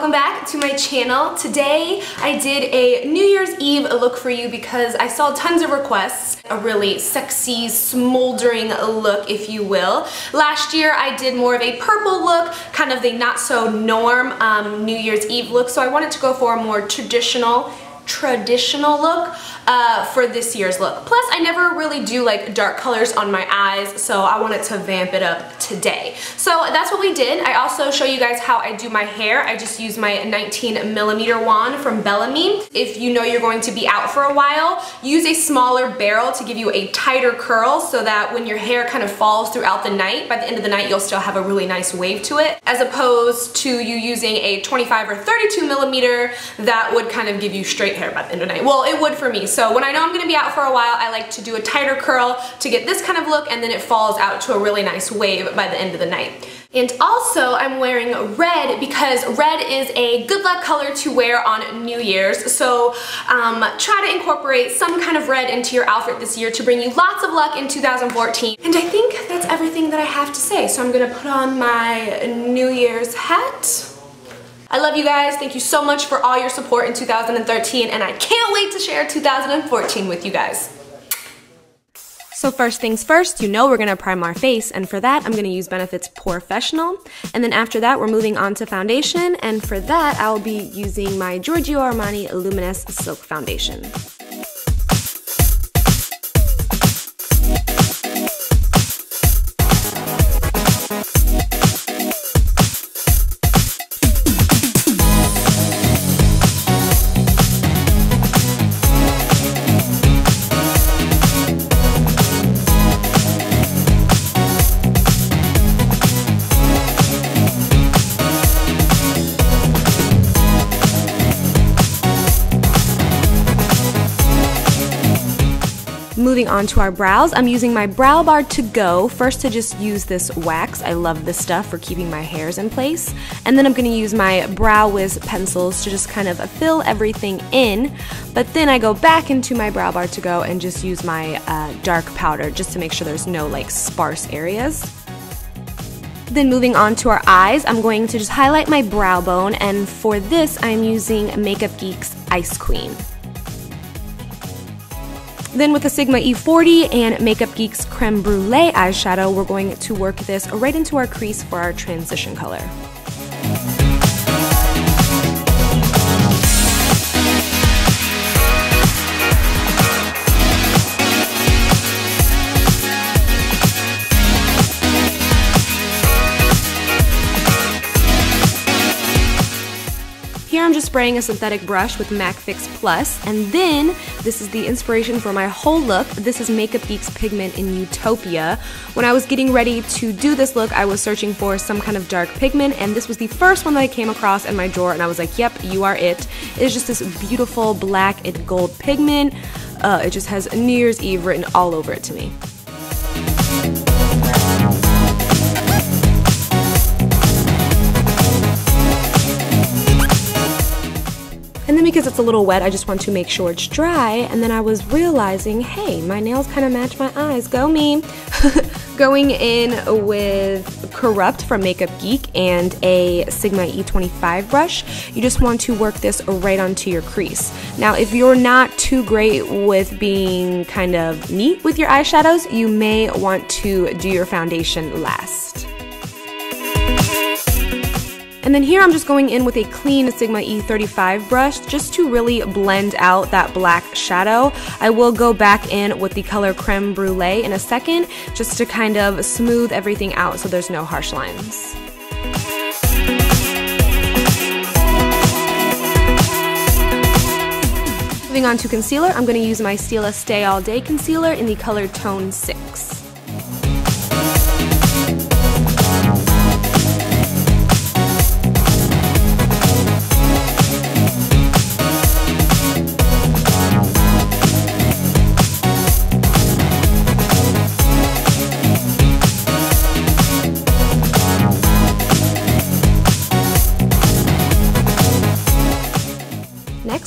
welcome back to my channel. Today I did a New Year's Eve look for you because I saw tons of requests. A really sexy, smoldering look, if you will. Last year I did more of a purple look, kind of the not so norm New Year's Eve look, so I wanted to go for a more traditional look for this year's look. Plus, I never really do like dark colors on my eyes, so I wanted to vamp it up today. So that's what we did. I also show you guys how I do my hair. I just use my 19mm wand from Bellami. If you know you're going to be out for a while, use a smaller barrel to give you a tighter curl so that when your hair kind of falls throughout the night, by the end of the night you'll still have a really nice wave to it, as opposed to you using a 25 or 32mm that would kind of give you straight hair by the end of the night. Well, it would for me. So when I know I'm gonna be out for a while, I like to do a tighter curl to get this kind of look, and then it falls out to a really nice wave by the end of the night. And also, I'm wearing red because red is a good luck color to wear on New Year's. So try to incorporate some kind of red into your outfit this year to bring you lots of luck in 2014. And I think that's everything that I have to say. So I'm gonna put on my New Year's hat. I love you guys. Thank you so much for all your support in 2013, and I can't wait to share 2014 with you guys. So first things first, you know we're gonna prime our face, and for that I'm gonna use Benefit's POREfessional, and then after that we're moving on to foundation, and for that I'll be using my Giorgio Armani Luminous Silk Foundation. Moving on to our brows, I'm using my Brow Bar To Go, first to just use this wax. I love this stuff for keeping my hairs in place. And then I'm going to use my Brow Wiz pencils to just kind of fill everything in. But then I go back into my Brow Bar To Go and just use my dark powder just to make sure there's no like sparse areas. Then moving on to our eyes, I'm going to just highlight my brow bone, and for this I'm using Makeup Geek's Ice Queen. Then with the Sigma E40 and Makeup Geek's Creme Brûlée eyeshadow, we're going to work this right into our crease for our transition color. Here I'm just spraying a synthetic brush with MAC Fix Plus, and then this is the inspiration for my whole look. This is Makeup Geek's Pigment in Utopia. When I was getting ready to do this look, I was searching for some kind of dark pigment, and this was the first one that I came across in my drawer, and I was like, yep, you are it. It's just this beautiful black and gold pigment. It just has New Year's Eve written all over it to me. And then because it's a little wet, I just want to make sure it's dry, and then I was realizing, hey, my nails kind of match my eyes, go me! Going in with Corrupt from Makeup Geek and a Sigma E25 brush, you just want to work this right onto your crease. Now, if you're not too great with being kind of neat with your eyeshadows, you may want to do your foundation last. And then here I'm just going in with a clean Sigma E35 brush just to really blend out that black shadow. I will go back in with the color Creme Brûlée in a second just to kind of smooth everything out so there's no harsh lines. Moving on to concealer, I'm going to use my Stila Stay All Day concealer in the color Tone 6.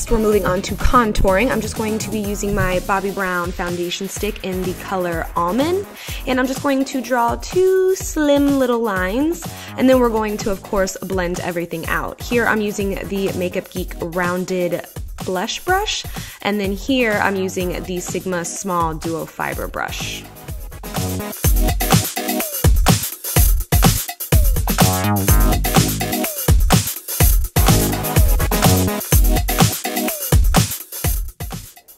Next, we're moving on to contouring. I'm just going to be using my Bobbi Brown foundation stick in the color Almond, and I'm just going to draw 2 slim little lines, and then we're going to, of course, blend everything out. Here I'm using the Makeup Geek rounded blush brush, and then here I'm using the Sigma small duo fiber brush.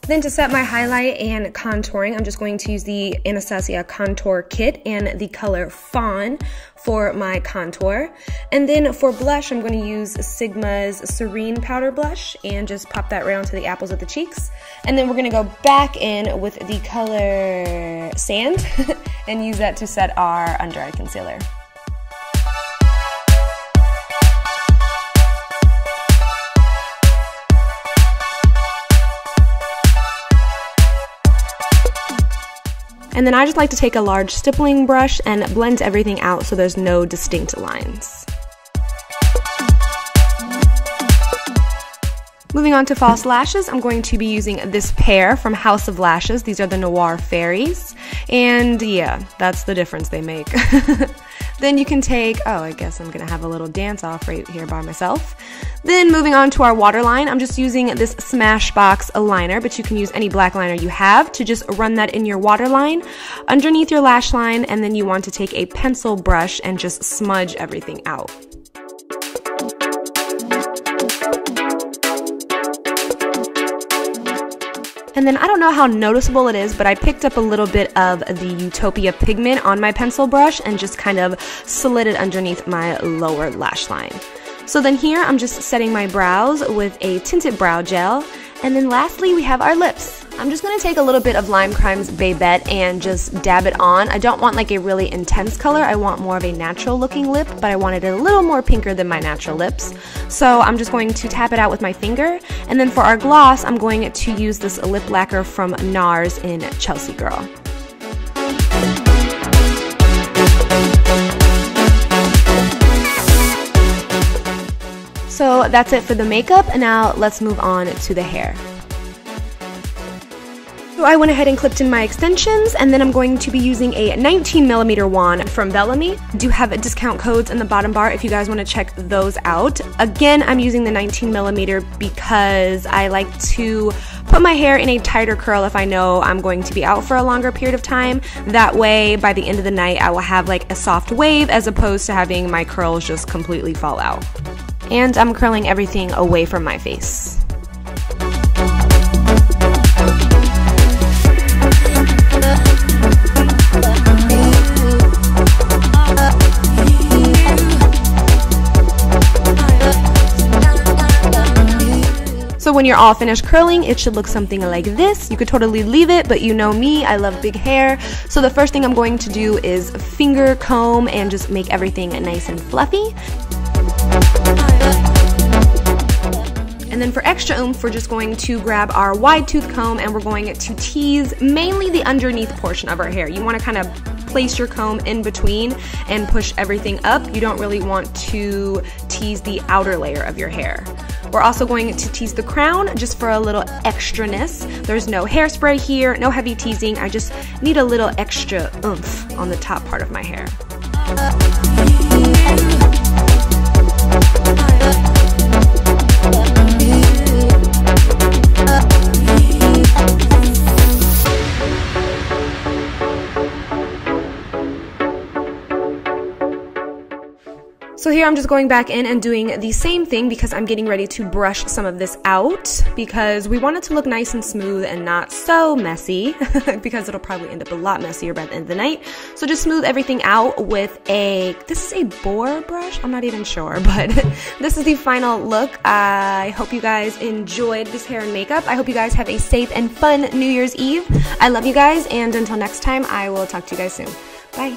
Then to set my highlight and contouring, I'm just going to use the Anastasia contour kit and the color Fawn for my contour. And then for blush, I'm going to use Sigma's Serene powder blush and just pop that right onto the apples of the cheeks. And then we're going to go back in with the color Sand and use that to set our under eye concealer. And then I just like to take a large stippling brush and blend everything out so there's no distinct lines. Moving on to false lashes, I'm going to be using this pair from House of Lashes. These are the Noir Fairies. And yeah, that's the difference they make. Then you can take, oh, I guess I'm gonna have a little dance off right here by myself. Then moving on to our waterline, I'm just using this Smashbox liner, but you can use any black liner you have to just run that in your waterline underneath your lash line, and then you want to take a pencil brush and just smudge everything out. And then I don't know how noticeable it is, but I picked up a little bit of the Utopia pigment on my pencil brush and just kind of slid it underneath my lower lash line. So then here I'm just setting my brows with a tinted brow gel. And then lastly, we have our lips. I'm just going to take a little bit of Lime Crime's Babette and just dab it on. I don't want like a really intense color. I want more of a natural looking lip, but I wanted it a little more pinker than my natural lips. So I'm just going to tap it out with my finger. And then for our gloss, I'm going to use this lip lacquer from NARS in Chelsea Girl. So that's it for the makeup, and now let's move on to the hair. So I went ahead and clipped in my extensions, and then I'm going to be using a 19mm wand from Bellami. I do have discount codes in the bottom bar if you guys want to check those out. Again, I'm using the 19mm because I like to put my hair in a tighter curl if I know I'm going to be out for a longer period of time. That way, by the end of the night, I will have like a soft wave as opposed to having my curls just completely fall out. And I'm curling everything away from my face. So when you're all finished curling, it should look something like this. You could totally leave it, but you know me, I love big hair. So the first thing I'm going to do is finger comb and just make everything nice and fluffy. And then for extra oomph, we're just going to grab our wide tooth comb and we're going to tease mainly the underneath portion of our hair. You want to kind of place your comb in between and push everything up. You don't really want to tease the outer layer of your hair. We're also going to tease the crown just for a little extraness. There's no hairspray here, no heavy teasing. I just need a little extra oomph on the top part of my hair. So here I'm just going back in and doing the same thing because I'm getting ready to brush some of this out because we want it to look nice and smooth and not so messy because it'll probably end up a lot messier by the end of the night. So just smooth everything out with this is a boar brush? I'm not even sure, but this is the final look. I hope you guys enjoyed this hair and makeup. I hope you guys have a safe and fun New Year's Eve. I love you guys, and until next time, I will talk to you guys soon. Bye.